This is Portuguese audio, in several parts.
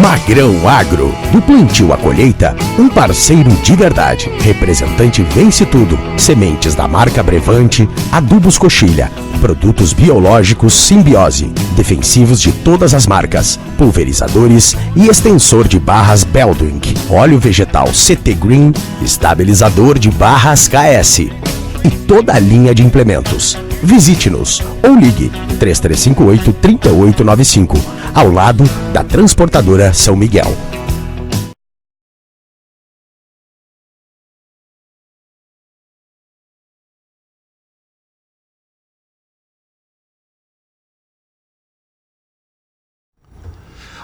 Magrão Agro, do plantio à colheita, um parceiro de verdade. Representante Vence Tudo, sementes da marca Brevante, adubos Coxilha, produtos biológicos Simbiose, defensivos de todas as marcas, pulverizadores e extensor de barras Beldwing, óleo vegetal CT Green, estabilizador de barras KS e toda a linha de implementos. Visite-nos ou ligue 3358-3895, ao lado da Transportadora São Miguel.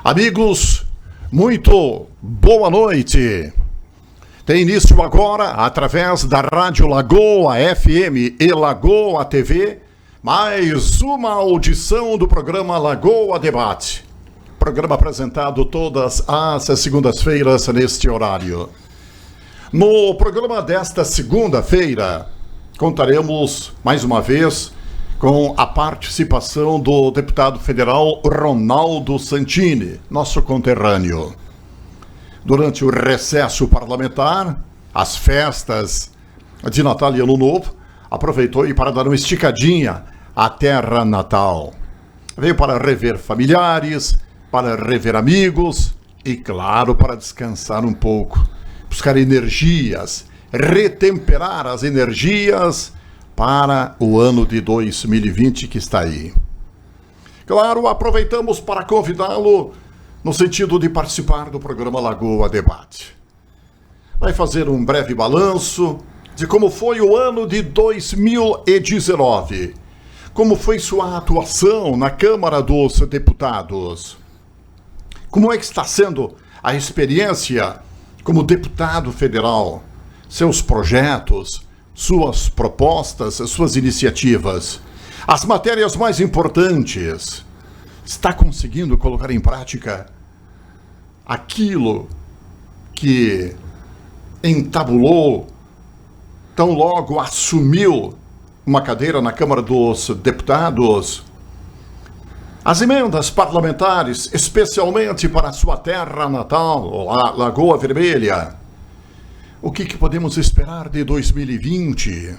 Amigos, muito boa noite. Tem início agora, através da Rádio Lagoa FM e Lagoa TV, mais uma audição do programa Lagoa Debate. Programa apresentado todas as segundas-feiras neste horário. No programa desta segunda-feira, contaremos mais uma vez com a participação do deputado federal Ronaldo Santini, nosso conterrâneo. Durante o recesso parlamentar, as festas de Natal e Ano Novo, aproveitou para dar uma esticadinha à terra natal. Veio para rever familiares, para rever amigos e, claro, para descansar um pouco, buscar energias, retemperar as energias para o ano de 2020 que está aí. Claro, aproveitamos para convidá-lo no sentido de participar do programa Lagoa Debate. Vai fazer um breve balanço de como foi o ano de 2019, como foi sua atuação na Câmara dos Deputados, como é que está sendo a experiência como deputado federal, seus projetos, suas propostas, suas iniciativas, as matérias mais importantes. Está conseguindo colocar em prática aquilo que entabulou, tão logo assumiu uma cadeira na Câmara dos Deputados? As emendas parlamentares, especialmente para a sua terra natal, a Lagoa Vermelha. O que podemos esperar de 2020?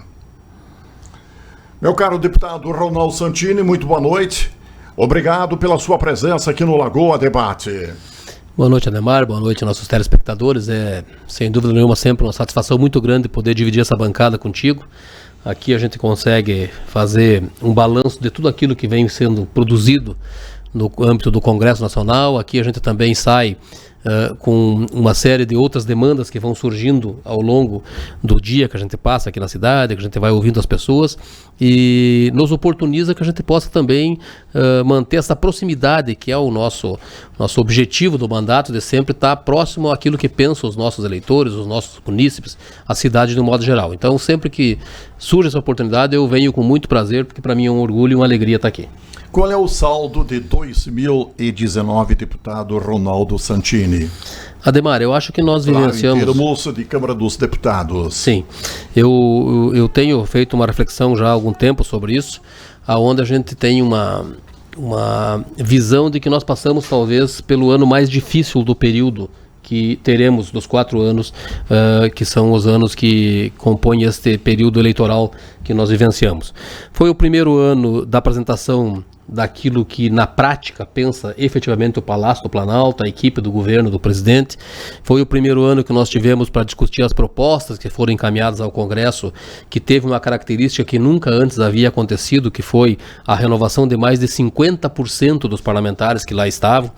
Meu caro deputado Ronaldo Santini, muito boa noite. Obrigado pela sua presença aqui no Lagoa Debate. Boa noite, Ademar. Boa noite, nossos telespectadores. É, sem dúvida nenhuma, sempre uma satisfação muito grande poder dividir essa bancada contigo. Aqui a gente consegue fazer um balanço de tudo aquilo que vem sendo produzido no âmbito do Congresso Nacional. Aqui a gente também sai com uma série de outras demandas que vão surgindo ao longo do dia que a gente passa aqui na cidade, que a gente vai ouvindo as pessoas e nos oportuniza que a gente possa também manter essa proximidade que é o nosso objetivo do mandato, de sempre estar próximo àquilo que pensam os nossos eleitores, os nossos munícipes, a cidade de um modo geral. Então sempre que surge essa oportunidade eu venho com muito prazer, porque para mim é um orgulho e uma alegria estar aqui. Qual é o saldo de 2019, deputado Ronaldo Santini? Ademar, eu acho que nós vivenciamos... Claro, em termos de Câmara dos Deputados. Sim, eu tenho feito uma reflexão já há algum tempo sobre isso, onde a gente tem uma visão de que nós passamos talvez pelo ano mais difícil do período que teremos dos 4 anos, que são os anos que compõem este período eleitoral que nós vivenciamos. Foi o primeiro ano da apresentação daquilo que na prática pensa efetivamente o Palácio do Planalto, a equipe do governo, do presidente. Foi o primeiro ano que nós tivemos para discutir as propostas que foram encaminhadas ao Congresso, que teve uma característica que nunca antes havia acontecido, que foi a renovação de mais de 50% dos parlamentares que lá estavam.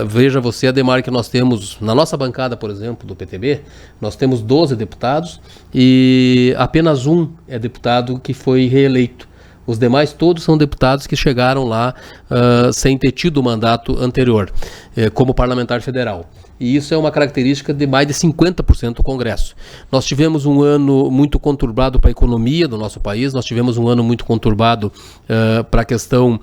Veja você, Ademar, que nós temos, na nossa bancada, por exemplo, do PTB, nós temos 12 deputados e apenas um é deputado que foi reeleito. Os demais todos são deputados que chegaram lá sem ter tido o mandato anterior, como parlamentar federal. E isso é uma característica de mais de 50% do Congresso. Nós tivemos um ano muito conturbado para a economia do nosso país, nós tivemos um ano muito conturbado para a questão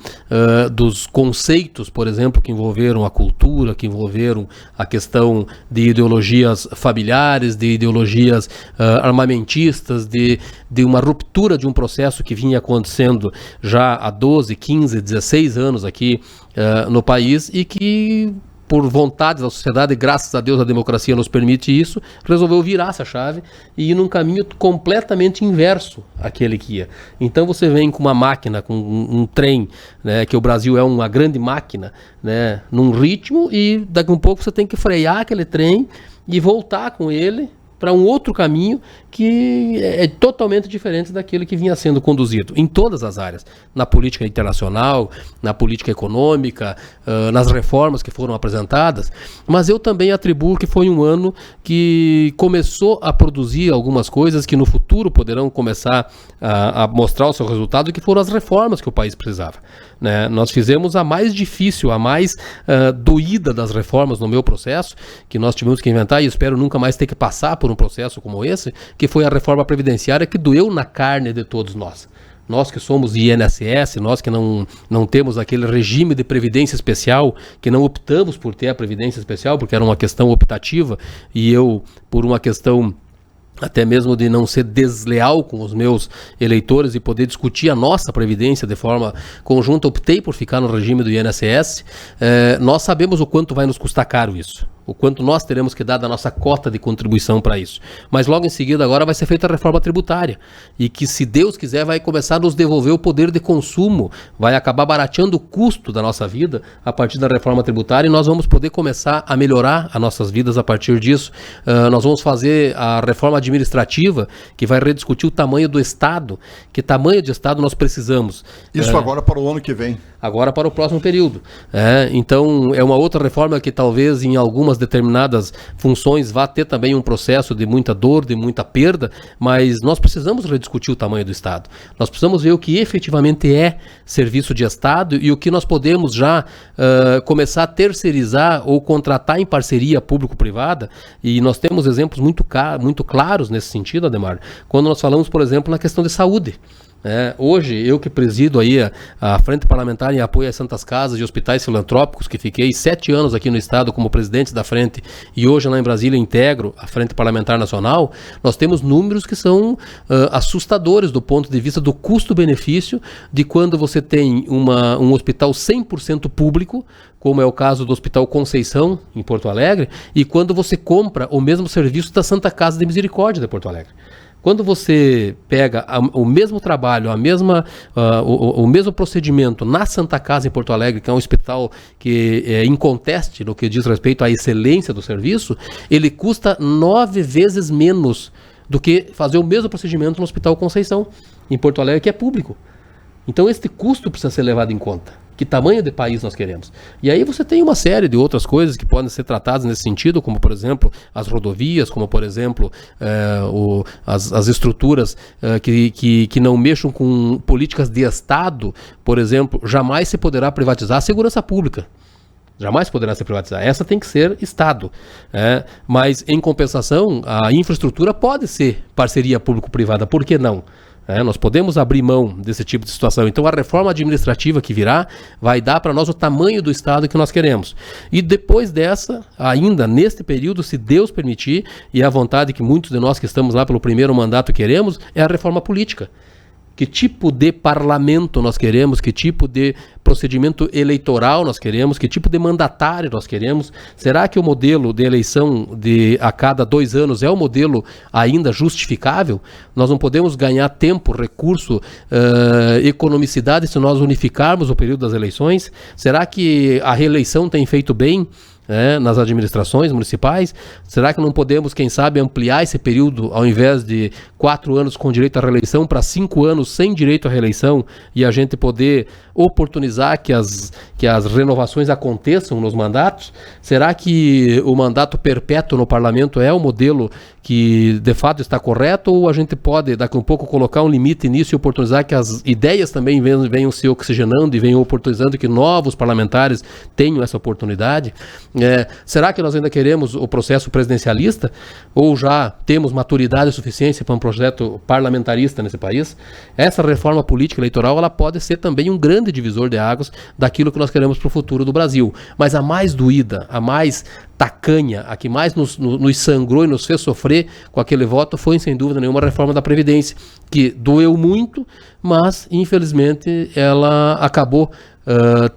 dos conceitos, por exemplo, que envolveram a cultura, que envolveram a questão de ideologias familiares, de ideologias armamentistas, de uma ruptura de um processo que vinha acontecendo já há 12, 15, 16 anos aqui no país e que por vontade da sociedade, graças a Deus a democracia nos permite isso, resolveu virar essa chave e ir num caminho completamente inverso àquele que ia. Então você vem com uma máquina, com um trem, né, que o Brasil é uma grande máquina, né, num ritmo, e daqui a um pouco você tem que frear aquele trem e voltar com ele para um outro caminho que é totalmente diferente daquele que vinha sendo conduzido em todas as áreas, na política internacional, na política econômica, nas reformas que foram apresentadas, mas eu também atribuo que foi um ano que começou a produzir algumas coisas que no futuro poderão começar a mostrar o seu resultado, que foram as reformas que o país precisava, né? Nós fizemos a mais difícil, a mais doída das reformas no meu processo, que nós tivemos que inventar, e espero nunca mais ter que passar por um processo como esse, que foi a reforma previdenciária, que doeu na carne de todos nós. Nós que somos INSS, nós que não temos aquele regime de previdência especial, que não optamos por ter a previdência especial, porque era uma questão optativa, e eu, por uma questão até mesmo de não ser desleal com os meus eleitores e poder discutir a nossa previdência de forma conjunta, optei por ficar no regime do INSS. Nós sabemos o quanto vai nos custar caro isso, o quanto nós teremos que dar da nossa cota de contribuição para isso. Mas logo em seguida agora vai ser feita a reforma tributária, e que, se Deus quiser, vai começar a nos devolver o poder de consumo, vai acabar barateando o custo da nossa vida a partir da reforma tributária, e nós vamos poder começar a melhorar as nossas vidas a partir disso. Nós vamos fazer a reforma administrativa, que vai rediscutir o tamanho do Estado, que tamanho de Estado nós precisamos. Isso agora para o ano que vem. Agora para o próximo período. Então é uma outra reforma que talvez em algumas determinadas funções vá ter também um processo de muita dor, de muita perda, mas nós precisamos rediscutir o tamanho do Estado. Nós precisamos ver o que efetivamente é serviço de Estado e o que nós podemos já começar a terceirizar ou contratar em parceria público-privada, e nós temos exemplos muito claros nesse sentido, Ademar, quando nós falamos, por exemplo, na questão de saúde. Hoje, eu que presido aí a Frente Parlamentar em Apoio às Santas Casas e Hospitais Filantrópicos, que fiquei 7 anos aqui no Estado como presidente da frente, e hoje lá em Brasília integro a Frente Parlamentar Nacional, nós temos números que são assustadores do ponto de vista do custo-benefício de quando você tem um hospital 100% público, como é o caso do Hospital Conceição, em Porto Alegre, e quando você compra o mesmo serviço da Santa Casa de Misericórdia de Porto Alegre. Quando você pega o mesmo trabalho, o mesmo procedimento na Santa Casa em Porto Alegre, que é um hospital que é inconteste no que diz respeito à excelência do serviço, ele custa 9 vezes menos do que fazer o mesmo procedimento no Hospital Conceição, em Porto Alegre, que é público. Então este custo precisa ser levado em conta. Que tamanho de país nós queremos? E aí você tem uma série de outras coisas que podem ser tratadas nesse sentido, como por exemplo as rodovias, como por exemplo as estruturas que não mexam com políticas de Estado. Por exemplo, jamais se poderá privatizar a segurança pública. Jamais poderá ser privatizada. Essa tem que ser Estado. Mas, em compensação, a infraestrutura pode ser parceria público-privada. Por que não? Nós podemos abrir mão desse tipo de situação. Então a reforma administrativa que virá vai dar para nós o tamanho do Estado que nós queremos. E depois dessa, ainda neste período, se Deus permitir, e é a vontade que muitos de nós que estamos lá pelo primeiro mandato queremos, é a reforma política. Que tipo de parlamento nós queremos, que tipo de procedimento eleitoral nós queremos, que tipo de mandatário nós queremos. Será que o modelo de eleição a cada 2 anos é o modelo ainda justificável? Nós não podemos ganhar tempo, recurso, economicidade se nós unificarmos o período das eleições? Será que a reeleição tem feito bem nas administrações municipais? Será que não podemos, quem sabe, ampliar esse período, ao invés de 4 anos com direito à reeleição, para 5 anos sem direito à reeleição, e a gente poder oportunizar que as renovações aconteçam nos mandatos? Será que o mandato perpétuo no parlamento é o modelo que de fato está correto, ou a gente pode daqui a um pouco colocar um limite nisso e oportunizar que as ideias também venham se oxigenando e venham oportunizando que novos parlamentares tenham essa oportunidade? Será que nós ainda queremos o processo presidencialista, ou já temos maturidade e suficiência para um projeto parlamentarista nesse país? Essa reforma política eleitoral, ela pode ser também um grande divisor de águas daquilo que nós queremos para o futuro do Brasil. Mas a mais doída, a mais tacanha, a que mais nos sangrou e nos fez sofrer com aquele voto foi, sem dúvida nenhuma, a reforma da Previdência, que doeu muito, mas infelizmente ela acabou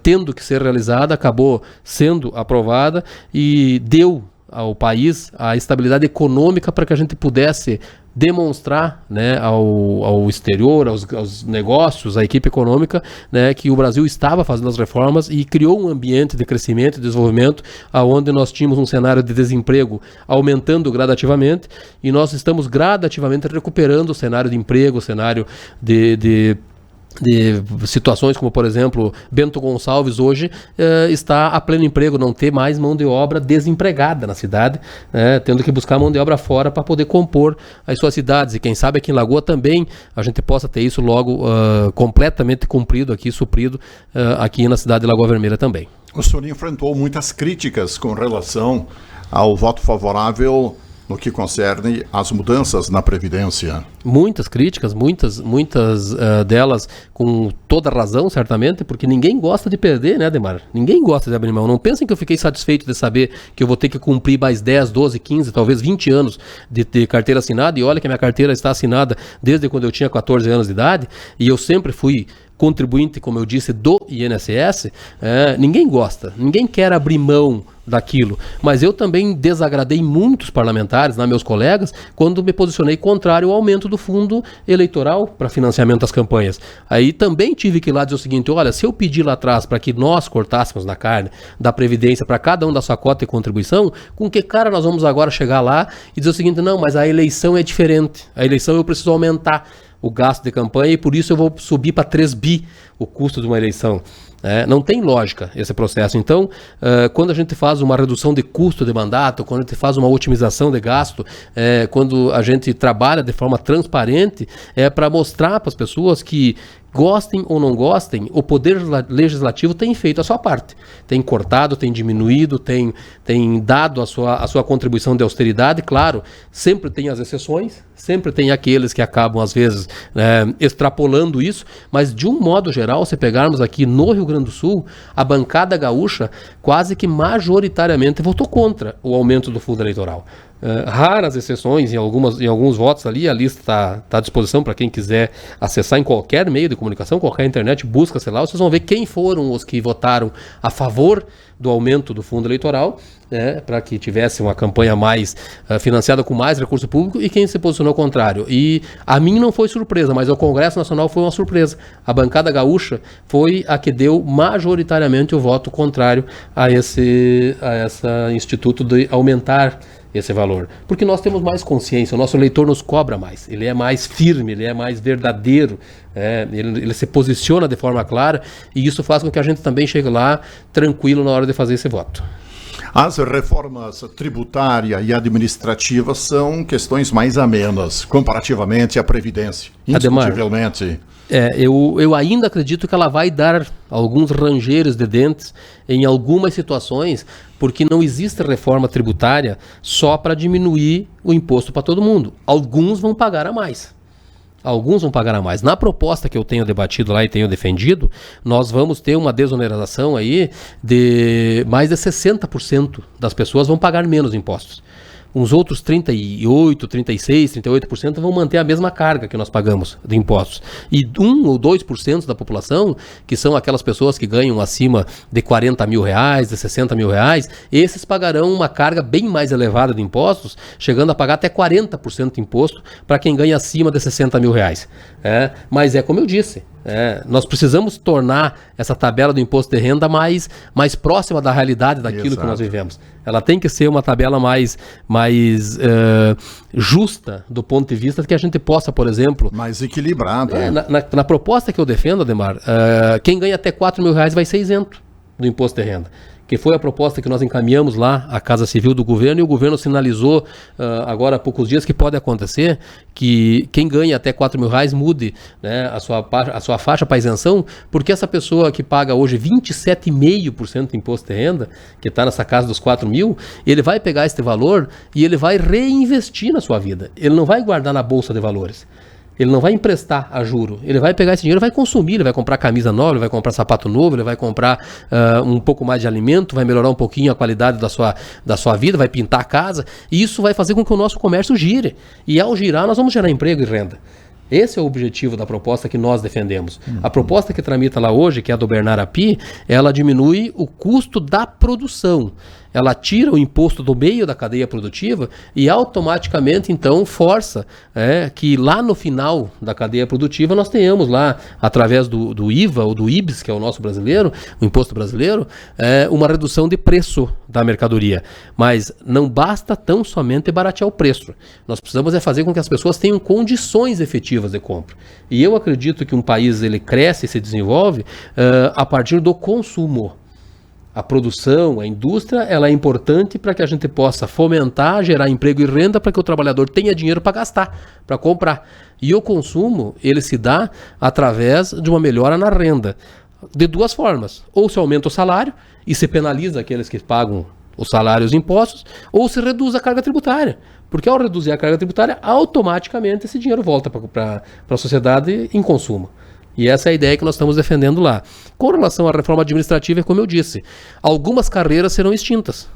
tendo que ser realizada, acabou sendo aprovada e deu ao país a estabilidade econômica para que a gente pudesse demonstrar, né, ao exterior, aos negócios, à equipe econômica, né, que o Brasil estava fazendo as reformas e criou um ambiente de crescimento e desenvolvimento onde nós tínhamos um cenário de desemprego aumentando gradativamente e nós estamos gradativamente recuperando o cenário de emprego, o cenário de situações como, por exemplo, Bento Gonçalves hoje está a pleno emprego, não ter mais mão de obra desempregada na cidade, tendo que buscar mão de obra fora para poder compor as suas cidades, e quem sabe aqui em Lagoa também a gente possa ter isso logo completamente cumprido aqui, suprido aqui na cidade de Lagoa Vermelha também. O senhor enfrentou muitas críticas com relação ao voto favorável no que concerne às mudanças na Previdência. Muitas críticas, muitas delas com toda razão, certamente, porque ninguém gosta de perder, né, Ademar? Ninguém gosta de abrir mão. Não pensem que eu fiquei satisfeito de saber que eu vou ter que cumprir mais 10, 12, 15, talvez 20 anos de carteira assinada, e olha que a minha carteira está assinada desde quando eu tinha 14 anos de idade, e eu sempre fui contribuinte, como eu disse, do INSS. Ninguém gosta, ninguém quer abrir mão daquilo, mas eu também desagradei muitos parlamentares, meus colegas, quando me posicionei contrário ao aumento do fundo eleitoral para financiamento das campanhas. Aí também tive que ir lá dizer o seguinte: olha, se eu pedir lá atrás para que nós cortássemos na carne da Previdência para cada um da sua cota e contribuição, com que cara nós vamos agora chegar lá e dizer o seguinte: não, mas a eleição é diferente, a eleição eu preciso aumentar o gasto de campanha e por isso eu vou subir para 3 bi o custo de uma eleição. Não tem lógica esse processo. Então, quando a gente faz uma redução de custo de mandato, quando a gente faz uma otimização de gasto, quando a gente trabalha de forma transparente, é para mostrar para as pessoas que, gostem ou não gostem, o Poder Legislativo tem feito a sua parte. Tem cortado, tem diminuído, tem dado a sua contribuição de austeridade. Claro, sempre tem as exceções, sempre tem aqueles que acabam, às vezes, extrapolando isso, mas de um modo geral, se pegarmos aqui no Rio Grande do Sul, a bancada gaúcha quase que majoritariamente votou contra o aumento do fundo eleitoral. Raras exceções em alguns votos ali, a lista está à disposição para quem quiser acessar em qualquer meio de comunicação, qualquer internet, busca, sei lá, vocês vão ver quem foram os que votaram a favor do aumento do fundo eleitoral, para que tivesse uma campanha mais financiada com mais recurso público, e quem se posicionou ao contrário. E a mim não foi surpresa, mas ao Congresso Nacional foi uma surpresa. A bancada gaúcha foi a que deu majoritariamente o voto contrário a esse instituto de aumentar esse valor, porque nós temos mais consciência, o nosso eleitor nos cobra mais, ele é mais firme, ele é mais verdadeiro, ele se posiciona de forma clara, e isso faz com que a gente também chegue lá tranquilo na hora de fazer esse voto. As reformas tributária e administrativa são questões mais amenas, comparativamente à Previdência, indiscutivelmente. Eu ainda acredito que ela vai dar alguns rangeiros de dentes em algumas situações, porque não existe reforma tributária só para diminuir o imposto para todo mundo. Alguns vão pagar a mais. Na proposta que eu tenho debatido lá e tenho defendido, nós vamos ter uma desoneração aí de mais de 60% das pessoas vão pagar menos impostos. Uns outros 38%, 36%, 38% vão manter a mesma carga que nós pagamos de impostos. E 1 ou 2% da população, que são aquelas pessoas que ganham acima de 40 mil reais, de 60 mil reais, esses pagarão uma carga bem mais elevada de impostos, chegando a pagar até 40% de imposto para quem ganha acima de 60 mil reais. Mas como eu disse, nós precisamos tornar essa tabela do imposto de renda mais próxima da realidade daquilo que nós vivemos. Ela tem que ser uma tabela mais justa do ponto de vista que a gente possa, por exemplo... Mais equilibrada. Na proposta que eu defendo, Ademar, quem ganha até 4 mil reais vai ser isento do imposto de renda, que foi a proposta que nós encaminhamos lá à Casa Civil do governo, e o governo sinalizou agora há poucos dias que pode acontecer que quem ganha até 4 mil reais mude, a sua faixa para isenção, porque essa pessoa que paga hoje 27,5% de imposto de renda, que está nessa casa dos 4 mil, ele vai pegar este valor e ele vai reinvestir na sua vida. Ele não vai guardar na Bolsa de Valores. Ele não vai emprestar a juro, ele vai pegar esse dinheiro e vai consumir, ele vai comprar camisa nova, ele vai comprar sapato novo, ele vai comprar um pouco mais de alimento, vai melhorar um pouquinho a qualidade da sua vida, vai pintar a casa, e isso vai fazer com que o nosso comércio gire. E ao girar, nós vamos gerar emprego e renda. Esse é o objetivo da proposta que nós defendemos. A proposta que tramita lá hoje, que é a do Bernard Api, ela diminui o custo da produção. Ela tira o imposto do meio da cadeia produtiva e automaticamente, então, força que lá no final da cadeia produtiva nós tenhamos lá, através do IVA ou do IBS, que é o nosso brasileiro, o imposto brasileiro, uma redução de preço da mercadoria. Mas não basta tão somente baratear o preço. Nós precisamos fazer com que as pessoas tenham condições efetivas de compra. E eu acredito que um país ele cresce e se desenvolve a partir do consumo. A produção, a indústria, ela é importante para que a gente possa fomentar, gerar emprego e renda para que o trabalhador tenha dinheiro para gastar, para comprar. E o consumo, ele se dá através de uma melhora na renda. De duas formas. Ou se aumenta o salário e se penaliza aqueles que pagam os salários e impostos, ou se reduz a carga tributária. Porque ao reduzir a carga tributária, automaticamente esse dinheiro volta para a sociedade em consumo. E essa é a ideia que nós estamos defendendo lá. Com relação à reforma administrativa, é como eu disse, algumas carreiras serão extintas.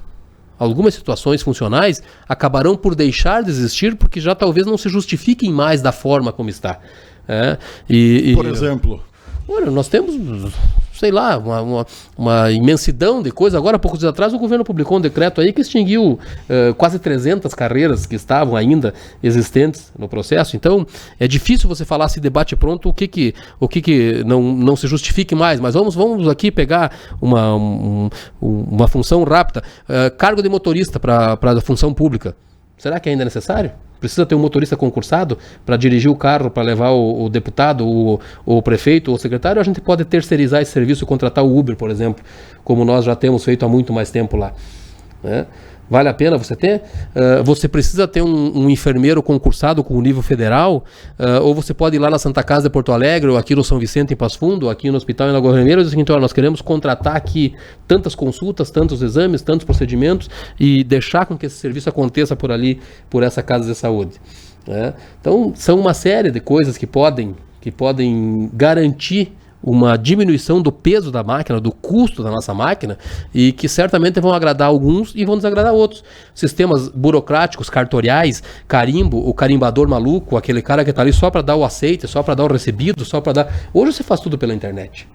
Algumas situações funcionais acabarão por deixar de existir porque já talvez não se justifiquem mais da forma como está. Por exemplo? Olha, nós temos, sei lá, uma imensidão de coisas. Agora, há poucos dias atrás, o governo publicou um decreto aí que extinguiu quase 300 carreiras que estavam ainda existentes no processo. Então, é difícil você falar se debate pronto o que não se justifique mais. Mas vamos aqui pegar uma função rápida. Cargo de motorista para a função pública. Será que ainda é necessário? Precisa ter um motorista concursado para dirigir o carro, para levar o deputado, o prefeito ou o secretário? Ou a gente pode terceirizar esse serviço e contratar o Uber, por exemplo, como nós já temos feito há muito mais tempo lá. Vale a pena você ter? Você precisa ter um enfermeiro concursado com o nível federal, ou você pode ir lá na Santa Casa de Porto Alegre, ou aqui no São Vicente, em Passo Fundo, ou aqui no Hospital em Lagoa Vermelha, e dizer então, nós queremos contratar aqui tantas consultas, tantos exames, tantos procedimentos, e deixar com que esse serviço aconteça por ali, por essa casa de saúde. Então, são uma série de coisas que podem garantir uma diminuição do peso da máquina, do custo da nossa máquina, e que certamente vão agradar alguns e vão desagradar outros. Sistemas burocráticos, cartoriais, carimbo, o carimbador maluco, aquele cara que está ali só para dar o aceite, só para dar o recebido, só para dar... Hoje você faz tudo pela internet.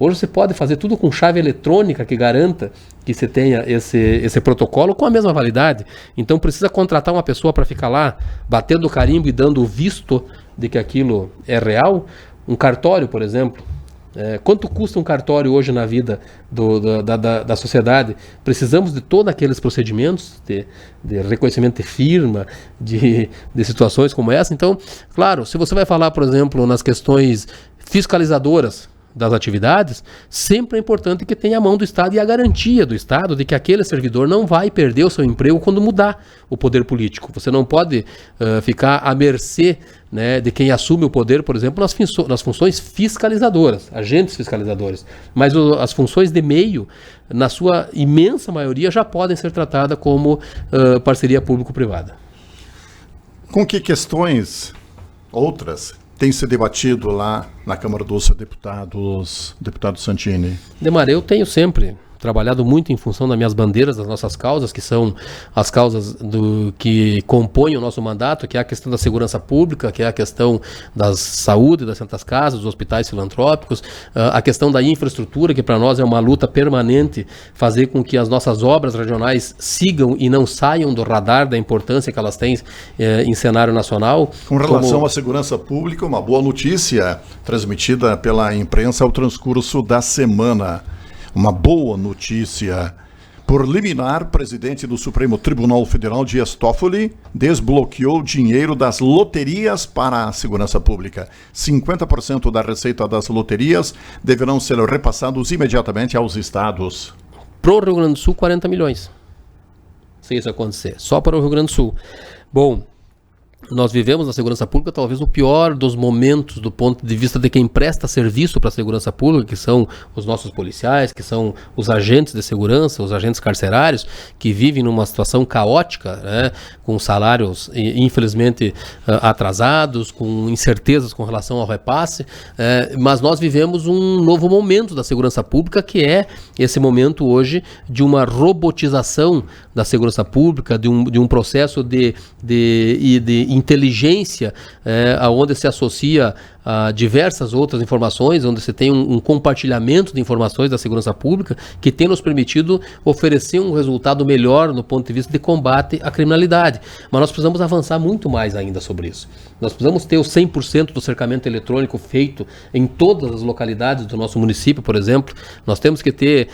Hoje você pode fazer tudo com chave eletrônica que garanta que você tenha esse protocolo com a mesma validade. Então precisa contratar uma pessoa para ficar lá batendo o carimbo e dando o visto de que aquilo é real. Um cartório, por exemplo. Quanto custa um cartório hoje na vida da sociedade? Precisamos de todos aqueles procedimentos de reconhecimento de firma, de situações como essa. Então, claro, se você vai falar, por exemplo, nas questões fiscalizadoras das atividades, sempre é importante que tenha a mão do Estado e a garantia do Estado de que aquele servidor não vai perder o seu emprego quando mudar o poder político. Você não pode ficar à mercê, né, de quem assume o poder, por exemplo, nas funções fiscalizadoras, agentes fiscalizadores. Mas as funções de meio, na sua imensa maioria, já podem ser tratadas como parceria público-privada. Com que questões outras tem se debatido lá na Câmara dos Deputados, deputado Santini? Demar, eu tenho sempre trabalhado muito em função das minhas bandeiras, das nossas causas, que são as causas que compõem o nosso mandato, que é a questão da segurança pública, que é a questão da saúde, das santas casas, dos hospitais filantrópicos, a questão da infraestrutura, que para nós é uma luta permanente, fazer com que as nossas obras regionais sigam e não saiam do radar da importância que elas têm em cenário nacional. Com relação à segurança pública, uma boa notícia transmitida pela imprensa ao transcurso da semana. Uma boa notícia. Por liminar, presidente do Supremo Tribunal Federal, Dias Toffoli, desbloqueou dinheiro das loterias para a segurança pública. 50% da receita das loterias deverão ser repassados imediatamente aos estados. Para o Rio Grande do Sul, 40 milhões. Se isso acontecer. Só para o Rio Grande do Sul. Bom, nós vivemos na segurança pública talvez o pior dos momentos do ponto de vista de quem presta serviço para a segurança pública, que são os nossos policiais, que são os agentes de segurança, os agentes carcerários, que vivem numa situação caótica, né, com salários infelizmente atrasados, com incertezas com relação ao repasse, mas nós vivemos um novo momento da segurança pública, que é esse momento hoje de uma robotização da segurança pública, de um processo de inteligência, onde se associa a diversas outras informações, onde você tem um compartilhamento de informações da segurança pública que tem nos permitido oferecer um resultado melhor no ponto de vista de combate à criminalidade. Mas nós precisamos avançar muito mais ainda sobre isso. Nós precisamos ter o 100% do cercamento eletrônico feito em todas as localidades do nosso município, por exemplo. Nós temos que ter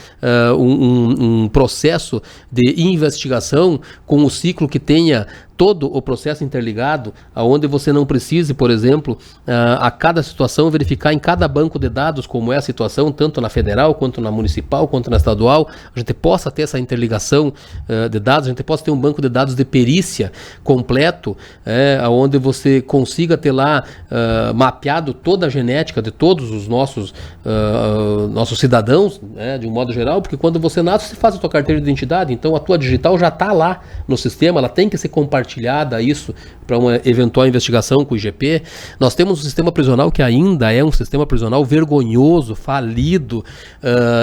um processo de investigação com o ciclo que tenha todo o processo interligado, aonde você não precise, por exemplo, a cada situação verificar em cada banco de dados como é a situação, tanto na federal, quanto na municipal, quanto na estadual, a gente possa ter essa interligação de dados, a gente possa ter um banco de dados de perícia completo, onde você consiga ter lá mapeado toda a genética de todos os nossos cidadãos, de um modo geral, porque quando você nasce, você faz a tua carteira de identidade, então a tua digital já está lá no sistema, ela tem que ser compartilhada isso para uma eventual investigação com o IGP. Nós temos um sistema prisional que ainda é um sistema prisional vergonhoso, falido,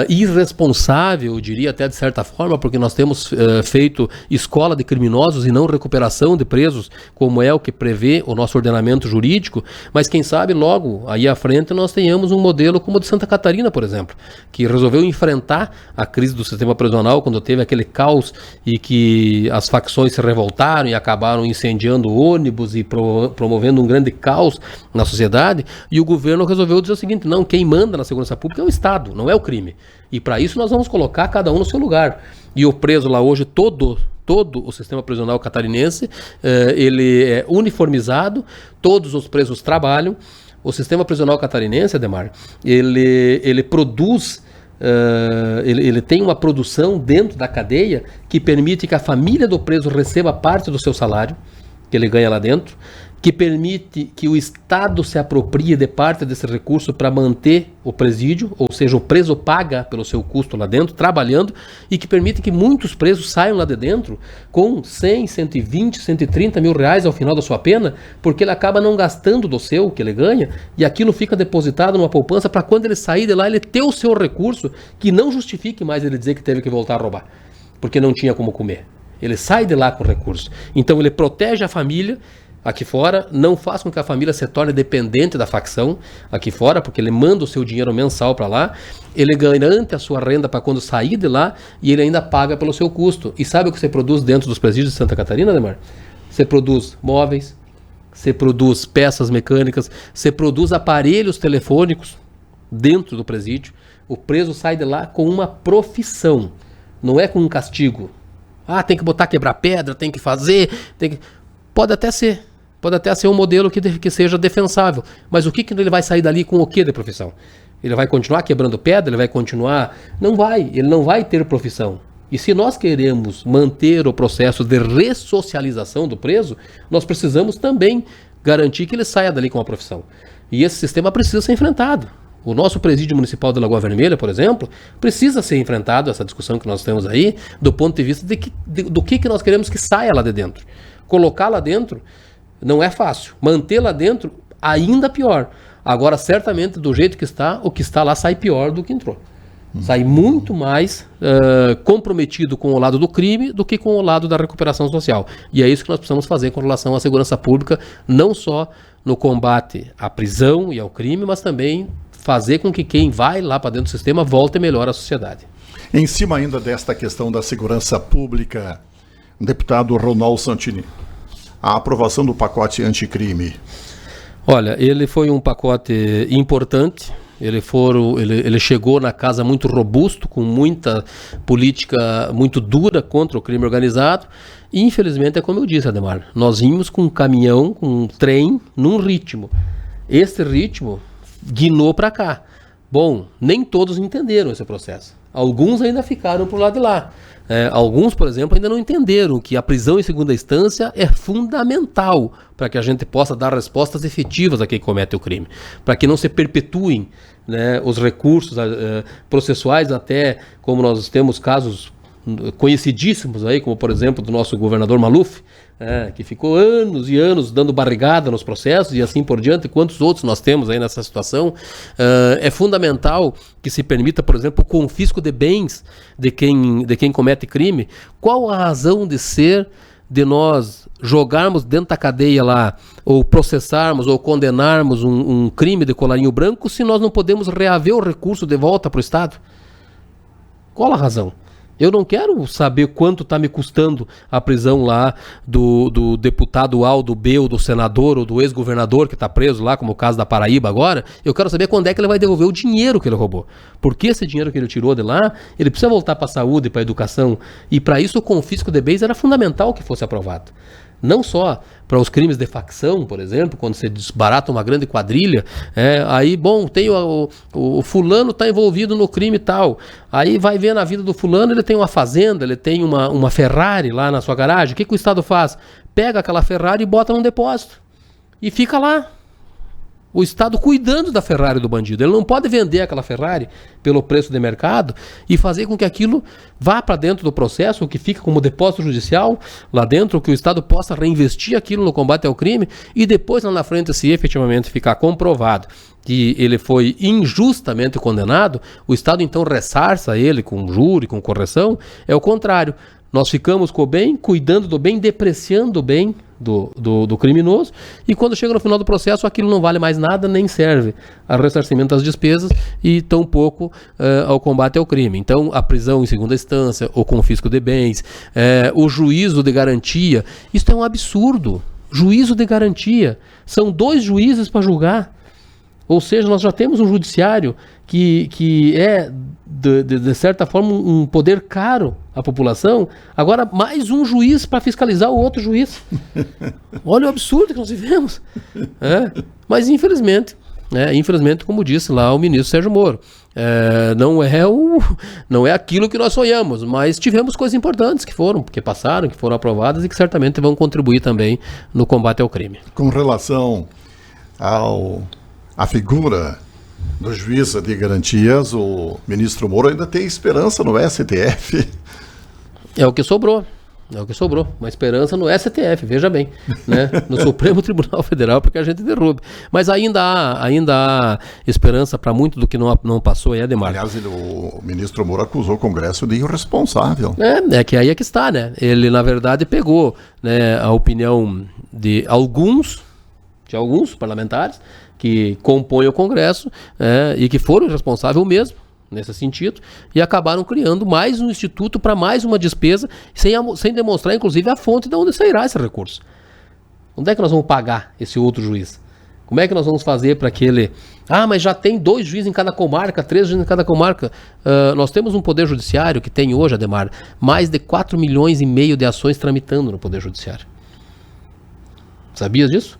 irresponsável, eu diria até de certa forma, porque nós temos feito escola de criminosos e não recuperação de presos, como é o que prevê o nosso ordenamento jurídico, mas quem sabe logo aí à frente nós tenhamos um modelo como o de Santa Catarina, por exemplo, que resolveu enfrentar a crise do sistema prisional quando teve aquele caos e que as facções se revoltaram e acabaram incendiando ônibus e promovendo um grande caos na sociedade, e o governo resolveu dizer o seguinte: não, quem manda na segurança pública é o Estado, não é o crime. E para isso nós vamos colocar cada um no seu lugar. E o preso lá hoje, todo o sistema prisional catarinense, ele é uniformizado, todos os presos trabalham. O sistema prisional catarinense, Ademar, ele produz... ele tem uma produção dentro da cadeia que permite que a família do preso receba parte do seu salário que ele ganha lá dentro, que permite que o Estado se aproprie de parte desse recurso para manter o presídio, ou seja, o preso paga pelo seu custo lá dentro, trabalhando, e que permite que muitos presos saiam lá de dentro com 100, 120, 130 mil reais ao final da sua pena, porque ele acaba não gastando do seu que ele ganha, e aquilo fica depositado numa poupança para quando ele sair de lá, ele ter o seu recurso, que não justifique mais ele dizer que teve que voltar a roubar, porque não tinha como comer. Ele sai de lá com recurso. Então ele protege a família aqui fora, não faz com que a família se torne dependente da facção aqui fora, porque ele manda o seu dinheiro mensal para lá, ele garante a sua renda para quando sair de lá e ele ainda paga pelo seu custo. E sabe o que você produz dentro dos presídios de Santa Catarina, Ademar? Você produz móveis, você produz peças mecânicas, você produz aparelhos telefônicos dentro do presídio. O preso sai de lá com uma profissão, não é com um castigo. Ah, tem que botar quebrar pedra, tem que fazer, tem que... Pode até ser um modelo que seja defensável, mas o que ele vai sair dali com o que de profissão? Ele vai continuar quebrando pedra? Ele vai continuar... Ele não vai ter profissão. E se nós queremos manter o processo de ressocialização do preso, nós precisamos também garantir que ele saia dali com uma profissão. E esse sistema precisa ser enfrentado. O nosso presídio municipal de Lagoa Vermelha, por exemplo, precisa ser enfrentado, essa discussão que nós temos aí, do ponto de vista do que nós queremos que saia lá de dentro. Colocar lá dentro não é fácil. Manter lá dentro, ainda pior. Agora, certamente, do jeito que está, o que está lá sai pior do que entrou. Sai muito mais comprometido com o lado do crime do que com o lado da recuperação social. E é isso que nós precisamos fazer com relação à segurança pública, não só no combate à prisão e ao crime, mas também fazer com que quem vai lá para dentro do sistema volte melhor à sociedade. Em cima ainda desta questão da segurança pública, deputado Ronaldo Santini, a aprovação do pacote anticrime. Olha, ele foi um pacote importante, ele chegou na casa muito robusto, com muita política muito dura contra o crime organizado, e infelizmente é como eu disse, Ademar, nós vimos com um caminhão, com um trem, num ritmo. Este ritmo guinou para cá. Bom, nem todos entenderam esse processo. Alguns ainda ficaram pro lado de lá. Alguns, por exemplo, ainda não entenderam que a prisão em segunda instância é fundamental para que a gente possa dar respostas efetivas a quem comete o crime, para que não se perpetuem, né, os recursos processuais, até como nós temos casos conhecidíssimos aí, como por exemplo do nosso governador Maluf, que ficou anos e anos dando barrigada nos processos e assim por diante. Quantos outros nós temos aí nessa situação? É fundamental que se permita, por exemplo, o confisco de bens de quem comete crime. Qual a razão de ser de nós jogarmos dentro da cadeia lá, ou processarmos, ou condenarmos um crime de colarinho branco, se nós não podemos reaver o recurso de volta para o Estado? Qual a razão? Eu não quero saber quanto está me custando a prisão lá do deputado A ou do B, ou do senador, ou do ex-governador que está preso lá, como o caso da Paraíba agora. Eu quero saber quando é que ele vai devolver o dinheiro que ele roubou. Porque esse dinheiro que ele tirou de lá, ele precisa voltar para a saúde, para a educação. E para isso o confisco de bens era fundamental que fosse aprovado. Não só para os crimes de facção, por exemplo, quando você desbarata uma grande quadrilha, aí, bom, tem o fulano está envolvido no crime tal, aí vai ver na vida do fulano, ele tem uma fazenda, ele tem uma Ferrari lá na sua garagem, o que o Estado faz? Pega aquela Ferrari e bota num depósito, e fica lá. O Estado cuidando da Ferrari do bandido. Ele não pode vender aquela Ferrari pelo preço de mercado e fazer com que aquilo vá para dentro do processo, que fica como depósito judicial lá dentro, que o Estado possa reinvestir aquilo no combate ao crime e depois lá na frente, se efetivamente ficar comprovado que ele foi injustamente condenado, o Estado então ressarça ele com júri, com correção. É o contrário. Nós ficamos com o bem, cuidando do bem, depreciando o bem do criminoso, e quando chega no final do processo aquilo não vale mais nada, nem serve ao ressarcimento das despesas e tampouco ao combate ao crime. Então a prisão em segunda instância, o confisco de bens, o juízo de garantia, isso é um absurdo. Juízo de garantia, são 2 juízes para julgar. Ou seja, nós já temos um judiciário que é, de certa forma, um poder caro à população. Agora, mais um juiz para fiscalizar o outro juiz. Olha o absurdo que nós vivemos. Mas, infelizmente, como disse lá o ministro Sérgio Moro, não é aquilo que nós sonhamos, mas tivemos coisas importantes que passaram, que foram aprovadas e que certamente vão contribuir também no combate ao crime. Com relação a figura do juiz de garantias, o ministro Moro ainda tem esperança no STF. É o que sobrou. Uma esperança no STF, veja bem, né? No Supremo Tribunal Federal, para que a gente derrube. Mas ainda há esperança para muito do que não passou, Ademar. Aliás, o ministro Moro acusou o Congresso de irresponsável. É que aí é que está, né? Ele, na verdade, pegou, né, a opinião de alguns parlamentares que compõem o Congresso e que foram responsáveis mesmo nesse sentido, e acabaram criando mais um instituto para mais uma despesa, sem demonstrar, inclusive, a fonte de onde sairá esse recurso. Onde é que nós vamos pagar esse outro juiz? Como é que nós vamos fazer para que ele... mas já tem 2 juízes em cada comarca, 3 juízes em cada comarca. Nós temos um poder judiciário que tem hoje, Ademar, mais de 4,5 milhões de ações tramitando no poder judiciário. Sabias disso?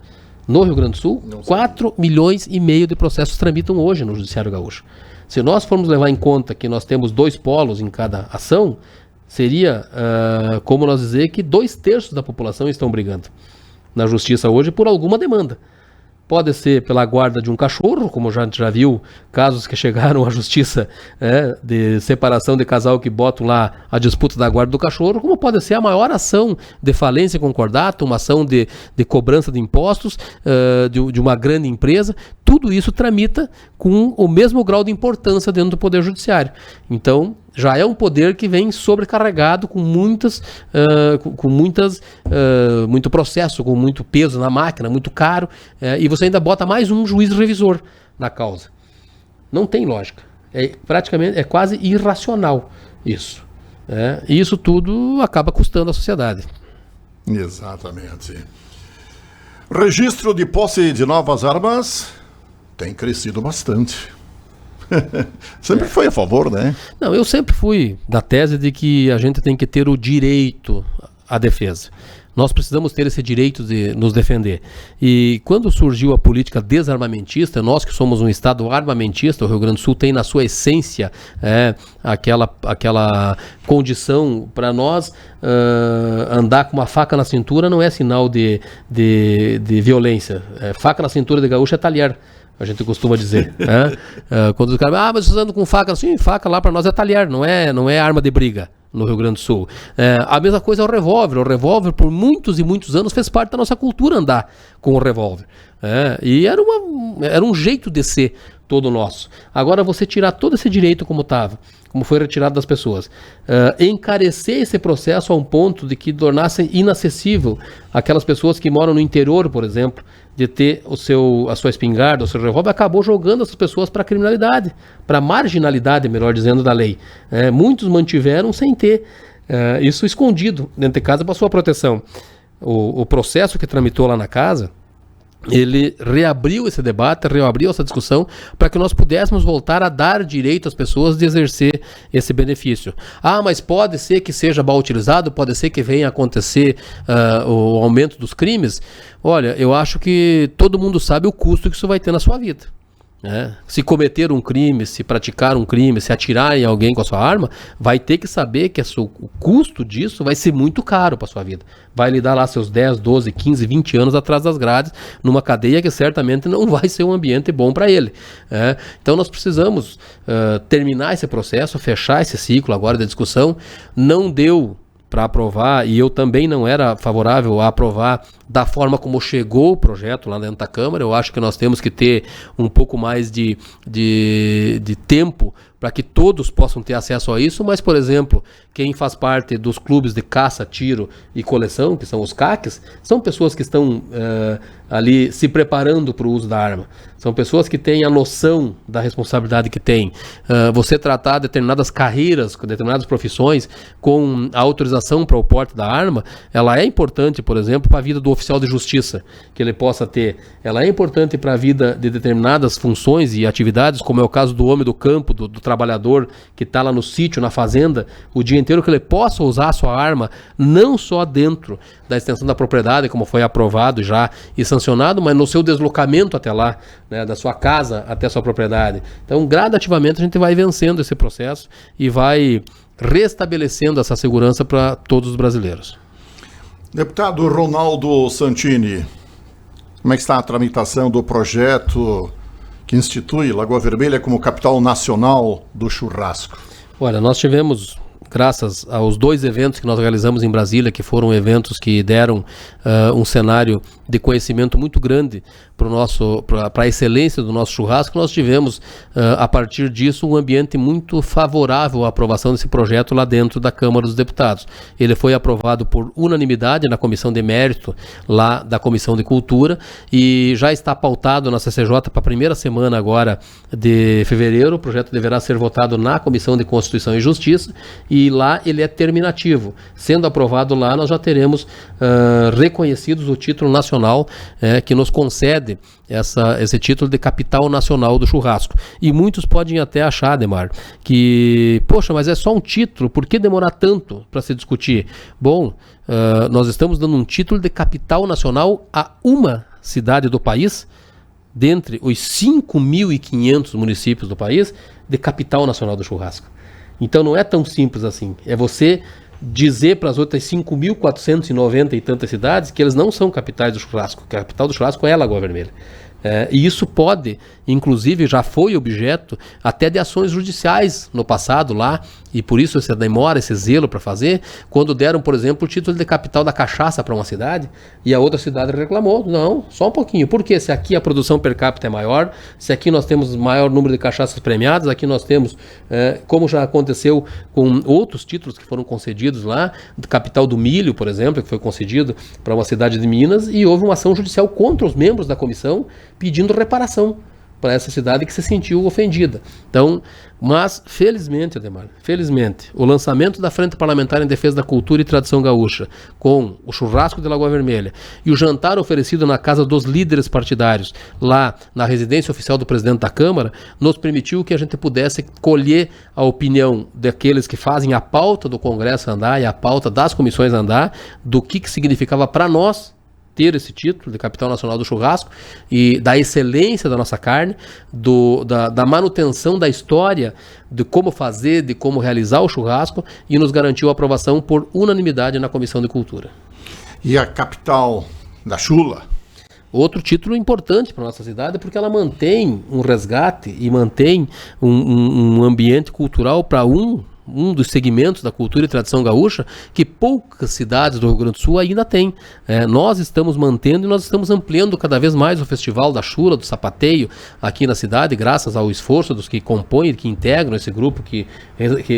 No Rio Grande do Sul, 4,5 milhões de processos tramitam hoje no Judiciário Gaúcho. Se nós formos levar em conta que nós temos 2 polos em cada ação, seria como nós dizer que 2/3 da população estão brigando na justiça hoje por alguma demanda. Pode ser pela guarda de um cachorro, como já viu casos que chegaram à justiça de separação de casal que botam lá a disputa da guarda do cachorro, como pode ser a maior ação de falência concordato, uma ação de cobrança de impostos de uma grande empresa. Tudo isso tramita com o mesmo grau de importância dentro do Poder Judiciário. Então, já é um poder que vem sobrecarregado com muito processo, com muito peso na máquina, muito caro, e você ainda bota mais um juiz revisor na causa. Não tem lógica. É quase irracional isso. E isso tudo acaba custando à sociedade. Exatamente. Registro de posse de novas armas tem crescido bastante. Sempre foi a favor, né? Não, eu sempre fui da tese de que a gente tem que ter o direito à defesa. Nós precisamos ter esse direito de nos defender. E quando surgiu a política desarmamentista, nós que somos um estado armamentista, o Rio Grande do Sul tem na sua essência aquela condição para nós andar com uma faca na cintura não é sinal de violência. Faca na cintura de gaúcho é talher, a gente costuma dizer. Quando os caras, mas vocês andam com faca, assim, faca lá para nós é talher, não é arma de briga no Rio Grande do Sul. A mesma coisa é o revólver. O revólver, por muitos e muitos anos, fez parte da nossa cultura andar com o revólver. E era um jeito de ser todo nosso. Agora você tirar todo esse direito como estava, como foi retirado das pessoas, encarecer esse processo a um ponto de que tornasse inacessível aquelas pessoas que moram no interior, por exemplo, de ter a sua espingarda, o seu revólver, acabou jogando essas pessoas para a criminalidade, para a marginalidade, melhor dizendo, da lei. Muitos mantiveram sem ter isso escondido dentro de casa para sua proteção. O processo que tramitou lá na casa, ele reabriu esse debate, reabriu essa discussão para que nós pudéssemos voltar a dar direito às pessoas de exercer esse benefício. Mas pode ser que seja mal utilizado, pode ser que venha a acontecer o aumento dos crimes. Olha, eu acho que todo mundo sabe o custo que isso vai ter na sua vida. Se cometer um crime, se praticar um crime, se atirar em alguém com a sua arma, vai ter que saber que o custo disso vai ser muito caro para a sua vida. Vai lhe dar lá seus 10, 12, 15, 20 anos atrás das grades, numa cadeia que certamente não vai ser um ambiente bom para ele. Então nós precisamos terminar esse processo, fechar esse ciclo agora de discussão. Não deu para aprovar, e eu também não era favorável a aprovar da forma como chegou o projeto lá dentro da Câmara. Eu acho que nós temos que ter um pouco mais de tempo para que todos possam ter acesso a isso, mas, por exemplo, quem faz parte dos clubes de caça, tiro e coleção, que são os CACs, são pessoas que estão ali se preparando para o uso da arma. São pessoas que têm a noção da responsabilidade que tem. Você tratar determinadas carreiras, determinadas profissões, com a autorização para o porte da arma, ela é importante, por exemplo, para a vida do oficial de justiça, que ele possa ter. Ela é importante para a vida de determinadas funções e atividades, como é o caso do homem do campo, do trabalhador que está lá no sítio, na fazenda, o dia inteiro, que ele possa usar a sua arma, não só dentro da extensão da propriedade, como foi aprovado já e sancionado, mas no seu deslocamento até lá, né, da sua casa até a sua propriedade. Então, gradativamente, a gente vai vencendo esse processo e vai restabelecendo essa segurança para todos os brasileiros. Deputado Ronaldo Santini, como é que está a tramitação do projeto que institui Lagoa Vermelha como capital nacional do churrasco? Olha, nós tivemos, graças aos 2 eventos que nós realizamos em Brasília, que foram eventos que deram um cenário de conhecimento muito grande para a excelência do nosso churrasco, nós tivemos, a partir disso, um ambiente muito favorável à aprovação desse projeto lá dentro da Câmara dos Deputados. Ele foi aprovado por unanimidade na Comissão de Mérito, lá da Comissão de Cultura, e já está pautado na CCJ para a primeira semana agora de fevereiro. O projeto deverá ser votado na Comissão de Constituição e Justiça, e lá ele é terminativo. Sendo aprovado lá, nós já teremos reconhecidos o título nacional que nos concede esse título de capital nacional do churrasco. E muitos podem até achar, Ademar, que, poxa, mas é só um título, por que demorar tanto para se discutir? Bom, nós estamos dando um título de capital nacional a uma cidade do país, dentre os 5.500 municípios do país, de capital nacional do churrasco. Então não é tão simples assim. É você dizer para as outras 5.490 e tantas cidades que eles não são capitais do churrasco. A capital do churrasco é a Lagoa Vermelha. E isso pode, inclusive já foi objeto até de ações judiciais no passado lá, e por isso essa demora, esse zelo para fazer, quando deram, por exemplo, o título de capital da cachaça para uma cidade, e a outra cidade reclamou, não, só um pouquinho, porque se aqui a produção per capita é maior, se aqui nós temos maior número de cachaças premiadas, aqui nós temos, como já aconteceu com outros títulos que foram concedidos lá, capital do milho, por exemplo, que foi concedido para uma cidade de Minas, e houve uma ação judicial contra os membros da comissão, pedindo reparação para essa cidade que se sentiu ofendida. Então, mas felizmente, Ademar, felizmente, o lançamento da Frente Parlamentar em Defesa da Cultura e Tradição Gaúcha, com o churrasco de Lagoa Vermelha e o jantar oferecido na casa dos líderes partidários, lá na residência oficial do presidente da Câmara, nos permitiu que a gente pudesse colher a opinião daqueles que fazem a pauta do Congresso andar e a pauta das comissões andar, do que significava para nós ter esse título de capital nacional do churrasco e da excelência da nossa carne, da manutenção da história de como fazer, de como realizar o churrasco, e nos garantiu a aprovação por unanimidade na Comissão de Cultura. E a capital da chula? Outro título importante para a nossa cidade, porque ela mantém um resgate e mantém um ambiente cultural para um dos segmentos da cultura e tradição gaúcha que poucas cidades do Rio Grande do Sul ainda têm. Nós estamos mantendo e nós estamos ampliando cada vez mais o Festival da Chula, do Sapateio, aqui na cidade, graças ao esforço dos que compõem, que integram esse grupo que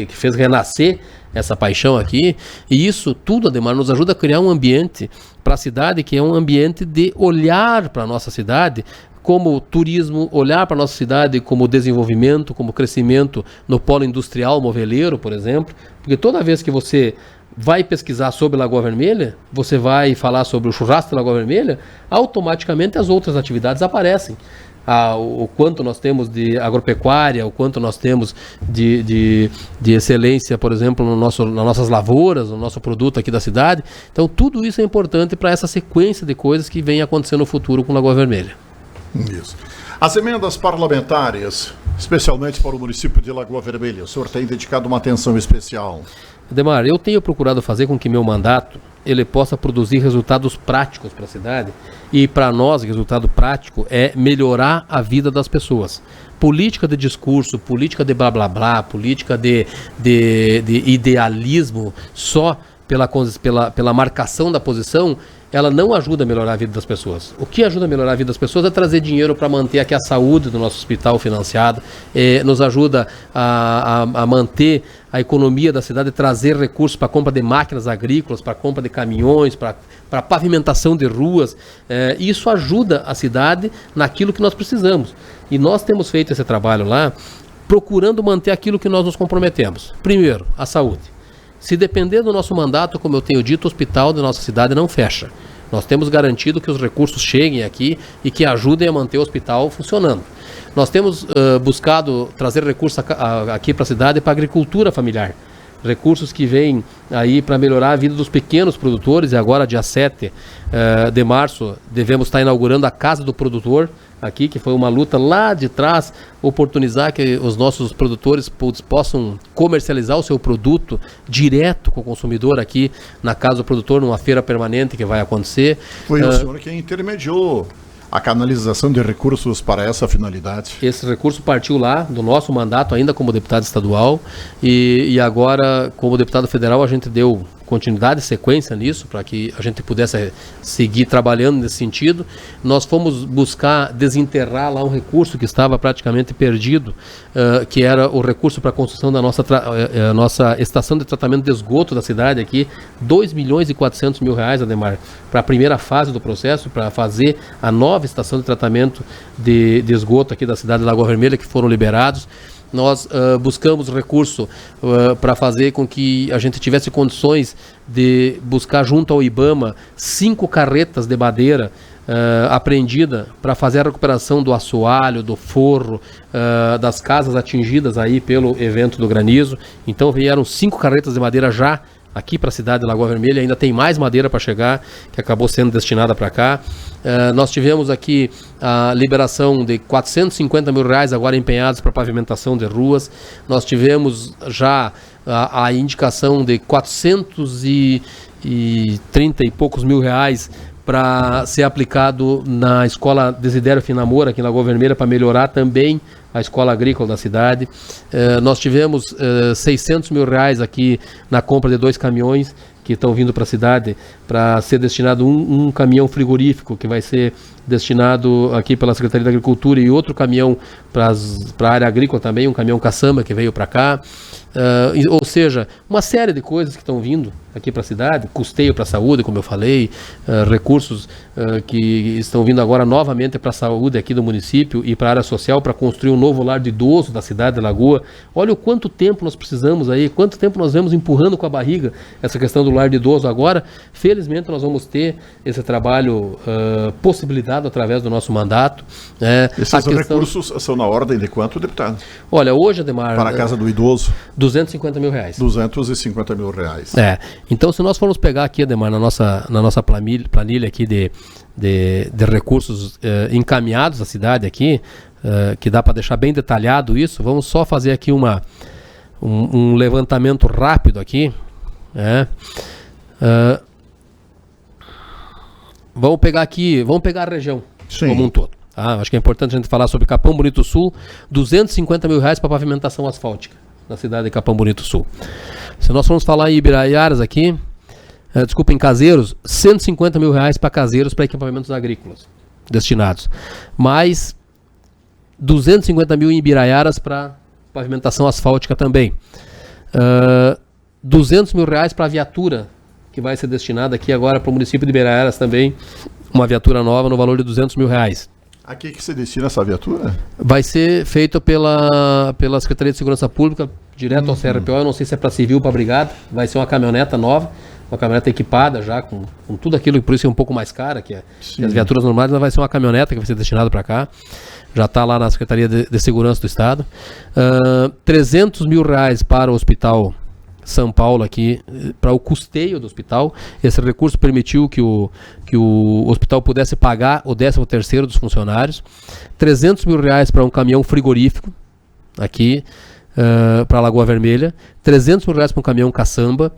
fez renascer essa paixão aqui. E isso tudo, Ademar, nos ajuda a criar um ambiente para a cidade que é um ambiente de olhar para a nossa cidade como turismo, olhar para a nossa cidade como desenvolvimento, como crescimento no polo industrial moveleiro, por exemplo, porque toda vez que você vai pesquisar sobre Lagoa Vermelha, você vai falar sobre o churrasco da Lagoa Vermelha, automaticamente as outras atividades aparecem. O quanto nós temos de agropecuária, o quanto nós temos de excelência, por exemplo, nas nossas lavouras, no nosso produto aqui da cidade. Então tudo isso é importante para essa sequência de coisas que vem acontecendo no futuro com Lagoa Vermelha. Isso. As emendas parlamentares, especialmente para o município de Lagoa Vermelha, o senhor tem dedicado uma atenção especial? Ademar, eu tenho procurado fazer com que meu mandato ele possa produzir resultados práticos para a cidade, e para nós o resultado prático é melhorar a vida das pessoas. Política de discurso, política de blá blá blá, política de idealismo só pela marcação da posição, ela não ajuda a melhorar a vida das pessoas. O que ajuda a melhorar a vida das pessoas é trazer dinheiro para manter aqui a saúde do nosso hospital financiado, nos ajuda a manter a economia da cidade, trazer recursos para a compra de máquinas agrícolas, para a compra de caminhões, para a pavimentação de ruas. Isso ajuda a cidade naquilo que nós precisamos. E nós temos feito esse trabalho lá, procurando manter aquilo que nós nos comprometemos. Primeiro, a saúde. Se depender do nosso mandato, como eu tenho dito, o hospital da nossa cidade não fecha. Nós temos garantido que os recursos cheguem aqui e que ajudem a manter o hospital funcionando. Nós temos buscado trazer recursos aqui para a cidade para a agricultura familiar. Recursos que vêm aí para melhorar a vida dos pequenos produtores, e agora, dia 7 de março, devemos estar inaugurando a Casa do Produtor, aqui, que foi uma luta lá de trás, oportunizar que os nossos produtores possam comercializar o seu produto direto com o consumidor aqui na Casa do Produtor, numa feira permanente que vai acontecer. Foi o senhor quem intermediou a canalização de recursos para essa finalidade. Esse recurso partiu lá do nosso mandato, ainda como deputado estadual, e agora, como deputado federal, a gente deu continuidade e sequência nisso, para que a gente pudesse seguir trabalhando nesse sentido. Nós fomos buscar desenterrar lá um recurso que estava praticamente perdido, que era o recurso para a construção da nossa estação de tratamento de esgoto da cidade aqui, 2.400.000 reais, Ademar, para a primeira fase do processo, para fazer a nova estação de tratamento de esgoto aqui da cidade de Lagoa Vermelha, que foram liberados. Nós buscamos recurso para fazer com que a gente tivesse condições de buscar junto ao IBAMA 5 carretas de madeira apreendida para fazer a recuperação do assoalho, do forro, das casas atingidas aí pelo evento do granizo. Então vieram 5 carretas de madeira já aqui para a cidade de Lagoa Vermelha, ainda tem mais madeira para chegar, que acabou sendo destinada para cá. Nós tivemos aqui a liberação de 450 mil reais agora empenhados para pavimentação de ruas. Nós tivemos já a indicação de 430 e poucos mil reais para ser aplicado na escola Desidério Finamor, aqui em Lagoa Vermelha, para melhorar também a escola agrícola da cidade. Nós tivemos 600 mil reais aqui na compra de 2 caminhões que estão vindo para a cidade, para ser destinado um caminhão frigorífico que vai ser destinado aqui pela Secretaria da Agricultura, e outro caminhão para a área agrícola também, um caminhão caçamba que veio para cá. Ou seja, uma série de coisas que estão vindo aqui para a cidade, custeio para a saúde, como eu falei, recursos que estão vindo agora novamente para a saúde aqui do município e para a área social, para construir um novo lar de idoso da cidade de Lagoa. Olha o quanto tempo nós precisamos aí, quanto tempo nós vemos empurrando com a barriga essa questão do lar de idoso. Agora, felizmente, nós vamos ter esse trabalho possibilitado através do nosso mandato. Esses recursos são na ordem de quanto, deputado? Olha, hoje, Ademar... Para a Casa do Idoso? 250 mil reais. 250 mil reais. Então, se nós formos pegar aqui, Ademar, na nossa planilha aqui de recursos encaminhados à cidade aqui, que dá para deixar bem detalhado isso, vamos só fazer aqui um levantamento rápido aqui. Vamos pegar a região como um todo. Acho que é importante a gente falar sobre Capão Bonito Sul, 250 mil reais para pavimentação asfáltica. na cidade de Capão Bonito Sul. Se nós formos falar em Ibiraiaras aqui, em Caseiros, R$150 mil para Caseiros para equipamentos agrícolas destinados, mais 250 mil em Ibiraiaras para pavimentação asfáltica também, 200 mil para a viatura que vai ser destinada aqui agora para o município de Ibiraiaras também, uma viatura nova no valor de R$200 mil. A que se destina essa viatura? Vai ser feito pela Secretaria de Segurança Pública, direto ao CRPO, eu não sei se é para civil ou para brigada, vai ser uma caminhoneta nova, uma caminhoneta equipada já com tudo aquilo, por isso é um pouco mais cara que as viaturas normais, mas vai ser uma caminhoneta que vai ser destinada para cá, já está lá na Secretaria de Segurança do Estado. R$300 mil para o Hospital São Paulo aqui, para o custeio do hospital. Esse recurso permitiu que o hospital pudesse pagar o 13º dos funcionários. R$300 mil para um caminhão frigorífico aqui para a Lagoa Vermelha. R$300 mil para um caminhão caçamba.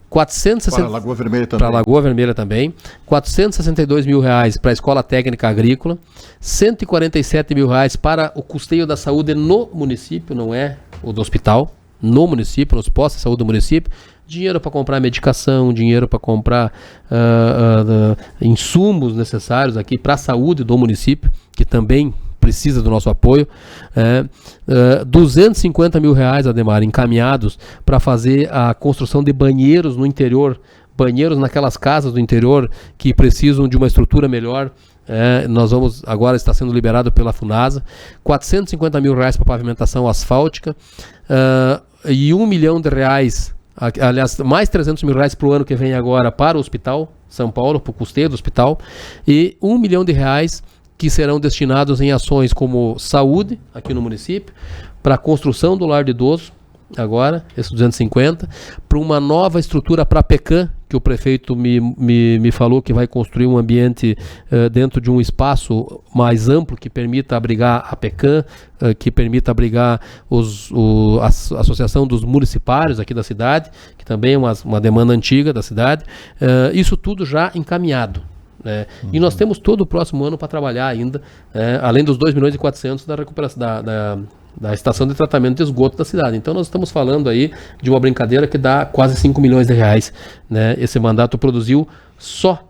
Para a Lagoa Vermelha também. Para a Lagoa Vermelha também. R$462 mil para a Escola Técnica Agrícola. R$147 mil para o custeio da saúde no município, não é o do hospital. No município, nos postos de saúde do município, dinheiro para comprar medicação, dinheiro para comprar insumos necessários aqui para a saúde do município, que também precisa do nosso apoio. R$250 mil, Ademar, encaminhados para fazer a construção de banheiros no interior, banheiros naquelas casas do interior que precisam de uma estrutura melhor. Nós vamos, agora está sendo liberado pela FUNASA, R$450 mil para pavimentação asfáltica, e R$1 milhão, aliás, mais R$300 mil para o ano que vem agora para o Hospital São Paulo, para o custeio do hospital, e R$1 milhão que serão destinados em ações como saúde, aqui no município, para a construção do lar de idoso, agora, esses 250, para uma nova estrutura para a PECAM, que o prefeito me falou que vai construir um ambiente dentro de um espaço mais amplo que permita abrigar a PECAM, que permita abrigar a Associação dos Municipários aqui da cidade, que também é uma demanda antiga da cidade, isso tudo já encaminhado. E nós temos todo o próximo ano para trabalhar ainda, além dos 2.400.000 da recuperação da estação de tratamento de esgoto da cidade. Então nós estamos falando aí de uma brincadeira que dá quase R$5 milhões, né? Esse mandato produziu só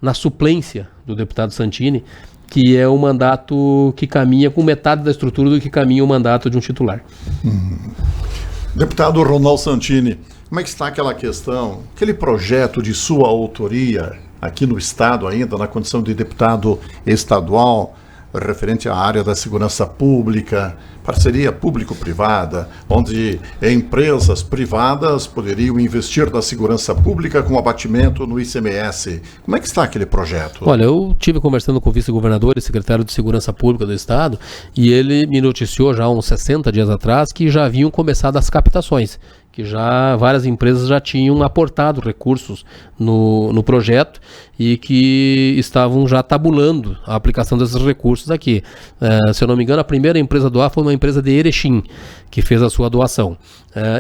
na suplência do deputado Santini, que é um mandato que caminha com metade da estrutura do que caminha o mandato de um titular. Deputado Ronaldo Santini, como é que está aquela questão, aquele projeto de sua autoria aqui no Estado ainda, na condição de deputado estadual, referente à área da segurança pública, parceria público-privada, onde empresas privadas poderiam investir na segurança pública com abatimento no ICMS. Como é que está aquele projeto? Olha, eu tive conversando com o vice-governador e secretário de Segurança Pública do Estado, e ele me noticiou já uns 60 dias atrás que já haviam começado as captações, que já várias empresas já tinham aportado recursos no projeto e que estavam já tabulando a aplicação desses recursos aqui. Se eu não me engano, a primeira empresa a doar foi uma empresa de Erechim, que fez a sua doação.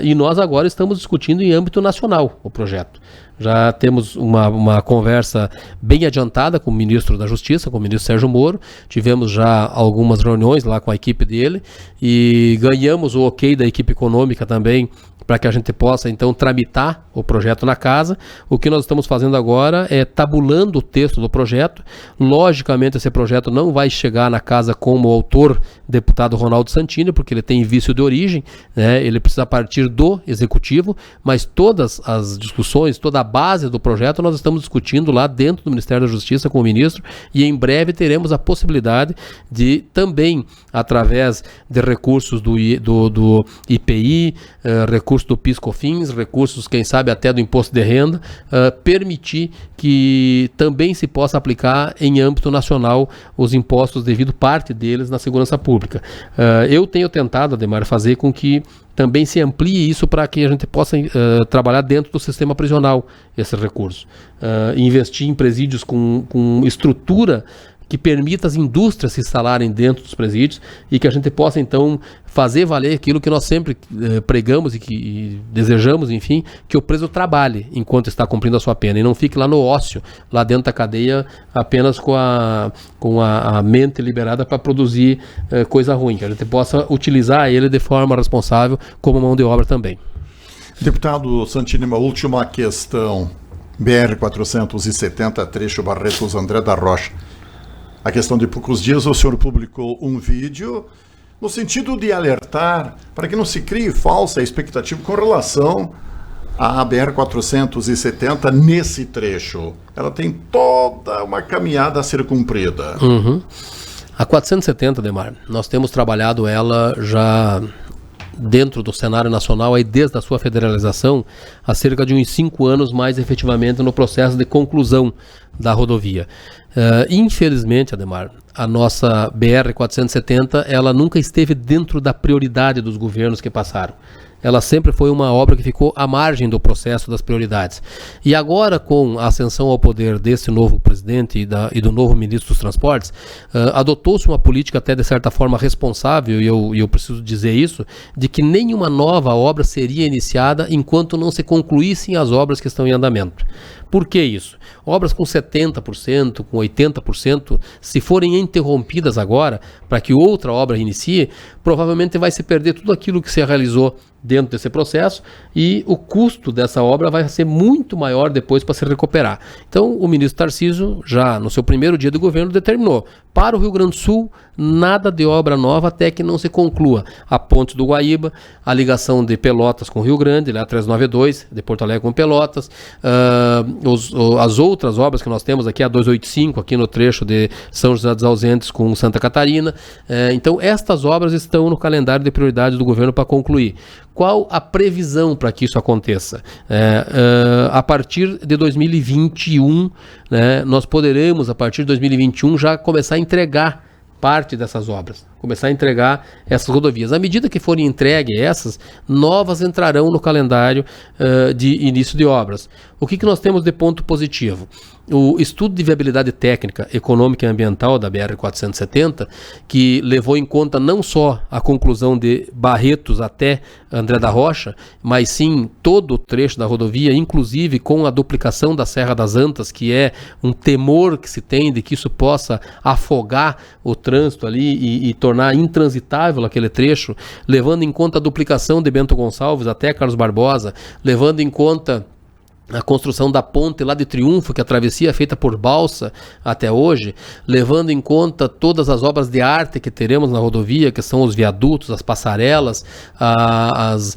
E nós agora estamos discutindo em âmbito nacional o projeto. Já temos uma conversa bem adiantada com o ministro da Justiça, com o ministro Sérgio Moro. Tivemos já algumas reuniões lá com a equipe dele e ganhamos o ok da equipe econômica também, para que a gente possa, então, tramitar o projeto na casa. O que nós estamos fazendo agora é tabulando o texto do projeto. Logicamente, esse projeto não vai chegar na casa como autor, deputado Ronaldo Santini, porque ele tem vício de origem, né? Ele precisa partir do Executivo, mas todas as discussões, toda a base do projeto, nós estamos discutindo lá dentro do Ministério da Justiça com o ministro, e em breve teremos a possibilidade de também, através de recursos do IPI, recursos do PIS/COFINS, recursos, quem sabe, até do Imposto de Renda, permitir que também se possa aplicar em âmbito nacional os impostos devido parte deles na segurança pública. Eu tenho tentado, Ademar, fazer com que também se amplie isso para que a gente possa trabalhar dentro do sistema prisional esse recurso. Investir em presídios com estrutura que permita as indústrias se instalarem dentro dos presídios e que a gente possa, então, fazer valer aquilo que nós sempre pregamos e desejamos, enfim, que o preso trabalhe enquanto está cumprindo a sua pena e não fique lá no ócio, lá dentro da cadeia, apenas com a mente liberada para produzir coisa ruim, que a gente possa utilizar ele de forma responsável como mão de obra também. Deputado Santini, uma última questão. BR-470, trecho Barretos André da Rocha. A questão de poucos dias o senhor publicou um vídeo no sentido de alertar para que não se crie falsa expectativa com relação à BR-470 nesse trecho. Ela tem toda uma caminhada a ser cumprida. A 470, Demar, nós temos trabalhado ela já dentro do cenário nacional, aí desde a sua federalização, há cerca de uns 5 anos mais efetivamente no processo de conclusão da rodovia. Infelizmente, Ademar, a nossa BR-470, ela nunca esteve dentro da prioridade dos governos que passaram. Ela sempre foi uma obra que ficou à margem do processo das prioridades. E agora, com a ascensão ao poder desse novo presidente e do novo ministro dos Transportes, adotou-se uma política até de certa forma responsável, e eu preciso dizer isso, de que nenhuma nova obra seria iniciada enquanto não se concluíssem as obras que estão em andamento. Por que isso? Obras com 70%, com 80%, se forem interrompidas agora, para que outra obra inicie, provavelmente vai se perder tudo aquilo que se realizou dentro desse processo e o custo dessa obra vai ser muito maior depois para se recuperar. Então, o ministro Tarcísio, já no seu primeiro dia de governo, determinou: para o Rio Grande do Sul, nada de obra nova até que não se conclua a ponte do Guaíba, a ligação de Pelotas com o Rio Grande, lá 392, de Porto Alegre com Pelotas, as outras obras que nós temos aqui, a 285, aqui no trecho de São José dos Ausentes com Santa Catarina. Então, estas obras estão no calendário de prioridades do governo para concluir. Qual a previsão para que isso aconteça? A partir de 2021, nós poderemos, a partir de 2021, já começar a entregar parte dessas obras, começar a entregar essas rodovias. À medida que forem entregues essas, novas entrarão no calendário de início de obras. O que nós temos de ponto positivo? O estudo de viabilidade técnica, econômica e ambiental da BR-470, que levou em conta não só a conclusão de Barretos até André da Rocha, mas sim todo o trecho da rodovia, inclusive com a duplicação da Serra das Antas, que é um temor que se tem de que isso possa afogar o trânsito ali e tornar intransitável aquele trecho, levando em conta a duplicação de Bento Gonçalves até Carlos Barbosa, levando em conta a construção da ponte lá de Triunfo, que a travessia é feita por balsa até hoje, levando em conta todas as obras de arte que teremos na rodovia, que são os viadutos, as passarelas, as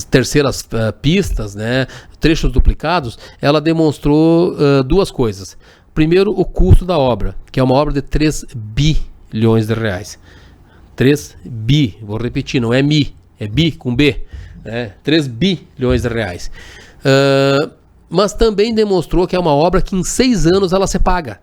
terceiras pistas, trechos duplicados, ela demonstrou duas coisas. Primeiro, o custo da obra, que é uma obra de 3 bilhões de reais. 3 bi, vou repetir, não é mi, é bi com B. 3 bilhões de reais. Mas também demonstrou que é uma obra que em 6 anos ela se paga.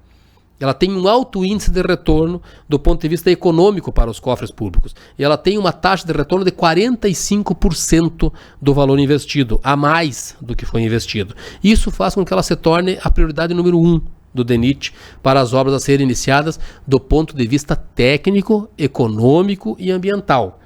Ela tem um alto índice de retorno do ponto de vista econômico para os cofres públicos. E ela tem uma taxa de retorno de 45% do valor investido, a mais do que foi investido. Isso faz com que ela se torne a prioridade número 1 do DENIT para as obras a serem iniciadas do ponto de vista técnico, econômico e ambiental.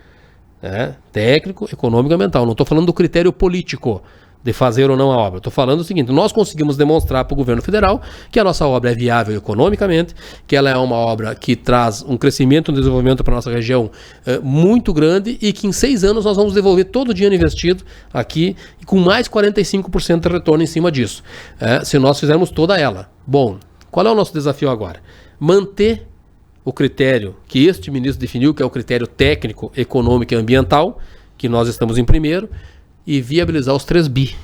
Técnico, econômico e ambiental. Não estou falando do critério político de fazer ou não a obra. Estou falando o seguinte: nós conseguimos demonstrar para o governo federal que a nossa obra é viável economicamente, que ela é uma obra que traz um crescimento e um desenvolvimento para a nossa região muito grande e que em 6 anos nós vamos devolver todo o dinheiro investido aqui com mais 45% de retorno em cima disso, se nós fizermos toda ela. Bom, qual é o nosso desafio agora? Manter o critério que este ministro definiu, que é o critério técnico, econômico e ambiental, que nós estamos em primeiro, e viabilizar os 3 bi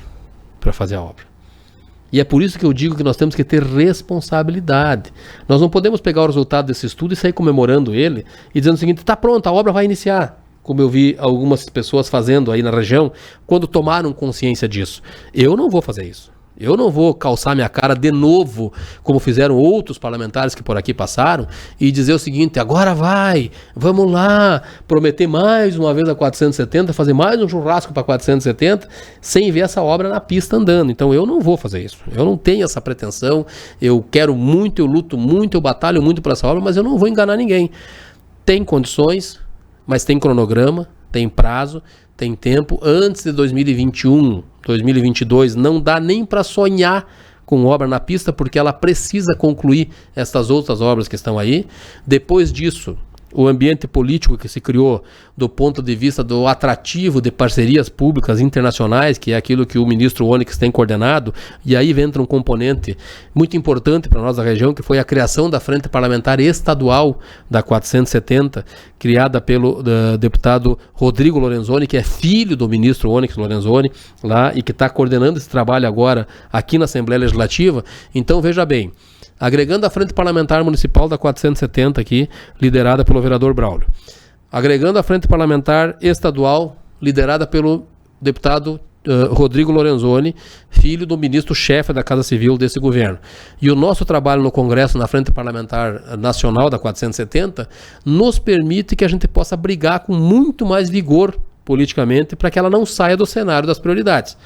para fazer a obra. E é por isso que eu digo que nós temos que ter responsabilidade. Nós não podemos pegar o resultado desse estudo e sair comemorando ele e dizendo o seguinte: está pronto, a obra vai iniciar. Como eu vi algumas pessoas fazendo aí na região, quando tomaram consciência disso. Eu não vou fazer isso. Eu não vou calçar minha cara de novo, como fizeram outros parlamentares que por aqui passaram, e dizer o seguinte: agora vamos lá, prometer mais uma vez a 470, fazer mais um churrasco para 470, sem ver essa obra na pista andando. Então eu não vou fazer isso. Eu não tenho essa pretensão. Eu quero muito, eu luto muito, eu batalho muito por essa obra, mas eu não vou enganar ninguém. Tem condições, mas tem cronograma, tem prazo, tem tempo. Antes de 2021, 2022, não dá nem para sonhar com obra na pista, porque ela precisa concluir estas outras obras que estão aí. Depois disso, o ambiente político que se criou do ponto de vista do atrativo de parcerias públicas internacionais, que é aquilo que o ministro Onyx tem coordenado, e aí entra um componente muito importante para nós da região, que foi a criação da Frente Parlamentar Estadual da 470, criada pelo deputado Rodrigo Lorenzoni, que é filho do ministro Onyx Lorenzoni, lá, e que está coordenando esse trabalho agora aqui na Assembleia Legislativa. Então, veja bem, agregando a Frente Parlamentar Municipal da 470 aqui, liderada pelo vereador Braulio. Agregando a Frente Parlamentar Estadual, liderada pelo deputado Rodrigo Lorenzoni, filho do ministro-chefe da Casa Civil desse governo. E o nosso trabalho no Congresso, na Frente Parlamentar Nacional da 470, nos permite que a gente possa brigar com muito mais vigor politicamente para que ela não saia do cenário das prioridades.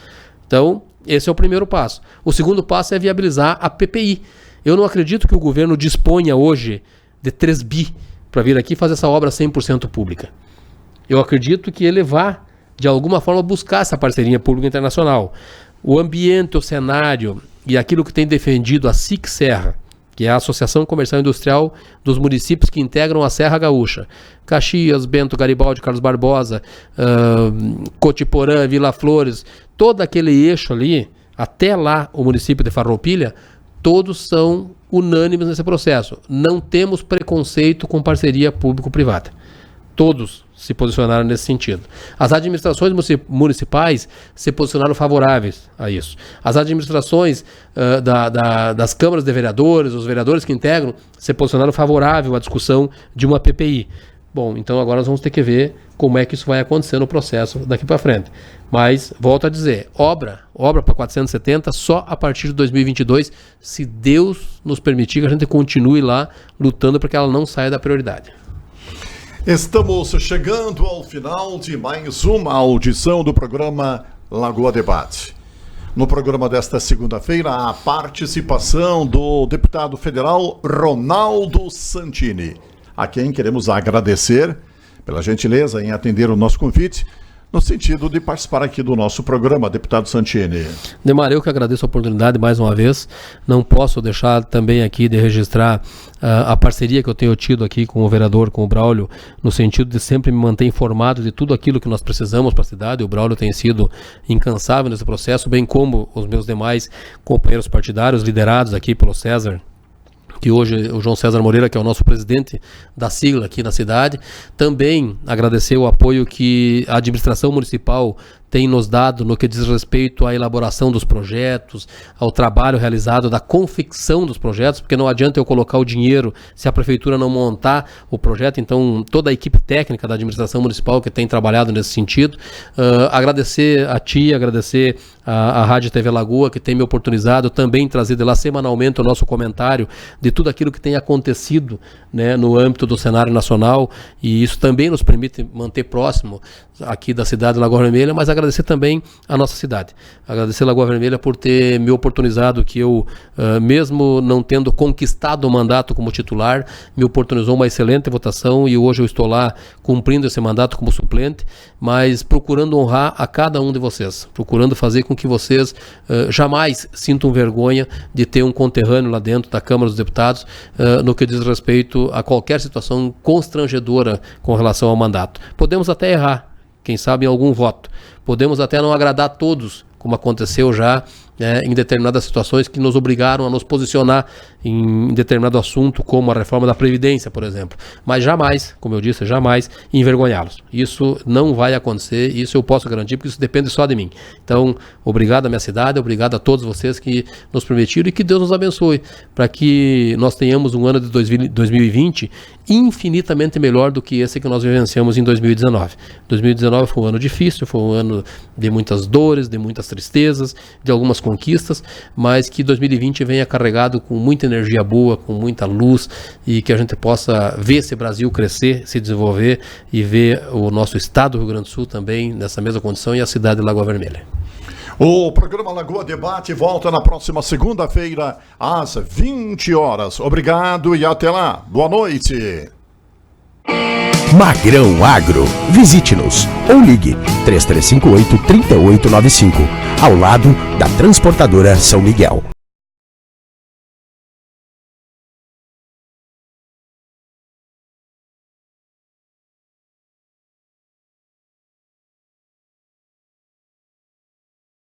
Então, esse é o primeiro passo. O segundo passo é viabilizar a PPI. Eu não acredito que o governo disponha hoje de 3 bi para vir aqui fazer essa obra 100% pública. Eu acredito que ele vá, de alguma forma, buscar essa parceria pública internacional. O ambiente, o cenário e aquilo que tem defendido a SIC Serra, que é a Associação Comercial e Industrial dos municípios que integram a Serra Gaúcha, Caxias, Bento, Garibaldi, Carlos Barbosa, Cotiporã, Vila Flores, todo aquele eixo ali, até lá o município de Farroupilha, todos são unânimes nesse processo. Não temos preconceito com parceria público-privada. Todos se posicionaram nesse sentido. As administrações municipais se posicionaram favoráveis a isso. As administrações das câmaras de vereadores, os vereadores que integram, se posicionaram favorável à discussão de uma PPI. Bom, então agora nós vamos ter que ver como é que isso vai acontecer no processo daqui para frente. Mas, volto a dizer, obra para 470 só a partir de 2022, se Deus nos permitir que a gente continue lá lutando para que ela não saia da prioridade. Estamos chegando ao final de mais uma audição do programa Lagoa Debate. No programa desta segunda-feira, a participação do deputado federal Ronaldo Santini, a quem queremos agradecer pela gentileza em atender o nosso convite, no sentido de participar aqui do nosso programa, deputado Santini. Demar, eu que agradeço a oportunidade mais uma vez. Não posso deixar também aqui de registrar a parceria que eu tenho tido aqui com o vereador, com o Braulio, no sentido de sempre me manter informado de tudo aquilo que nós precisamos para a cidade. O Braulio tem sido incansável nesse processo, bem como os meus demais companheiros partidários, liderados aqui pelo César, que hoje o João César Moreira, que é o nosso presidente da sigla aqui na cidade. Também agradecer o apoio que a administração municipal tem nos dado no que diz respeito à elaboração dos projetos, ao trabalho realizado da confecção dos projetos, porque não adianta eu colocar o dinheiro se a prefeitura não montar o projeto. Então, toda a equipe técnica da administração municipal que tem trabalhado nesse sentido. Agradecer a ti, agradecer a Rádio TV Lagoa, que tem me oportunizado também trazer de lá semanalmente o nosso comentário de tudo aquilo que tem acontecido, né, no âmbito do cenário nacional, e isso também nos permite manter próximo aqui da cidade de Lagoa Vermelha, mas agradecer também a nossa cidade. Agradecer a Lagoa Vermelha por ter me oportunizado, que eu, mesmo não tendo conquistado o mandato como titular, me oportunizou uma excelente votação e hoje eu estou lá cumprindo esse mandato como suplente, mas procurando honrar a cada um de vocês, procurando fazer com que vocês jamais sintam vergonha de ter um conterrâneo lá dentro da Câmara dos Deputados no que diz respeito a qualquer situação constrangedora com relação ao mandato. Podemos até errar, quem sabe em algum voto. Podemos até não agradar a todos, como aconteceu já em determinadas situações que nos obrigaram a nos posicionar em determinado assunto, como a reforma da Previdência, por exemplo. Mas jamais, como eu disse, jamais envergonhá-los. Isso não vai acontecer, isso eu posso garantir, porque isso depende só de mim. Então, obrigado à minha cidade, obrigado a todos vocês que nos permitiram e que Deus nos abençoe, para que nós tenhamos um ano de 2020 infinitamente melhor do que esse que nós vivenciamos em 2019. 2019 foi um ano difícil, foi um ano de muitas dores, de muitas tristezas, de algumas conquistas, mas que 2020 venha carregado com muita energia boa, com muita luz, e que a gente possa ver esse Brasil crescer, se desenvolver e ver o nosso estado do Rio Grande do Sul também nessa mesma condição e a cidade de Lagoa Vermelha. O programa Lagoa Debate volta na próxima segunda-feira, às 20 horas. Obrigado e até lá. Boa noite. Magrão Agro. Visite-nos ou ligue 3358-3895, ao lado da Transportadora São Miguel.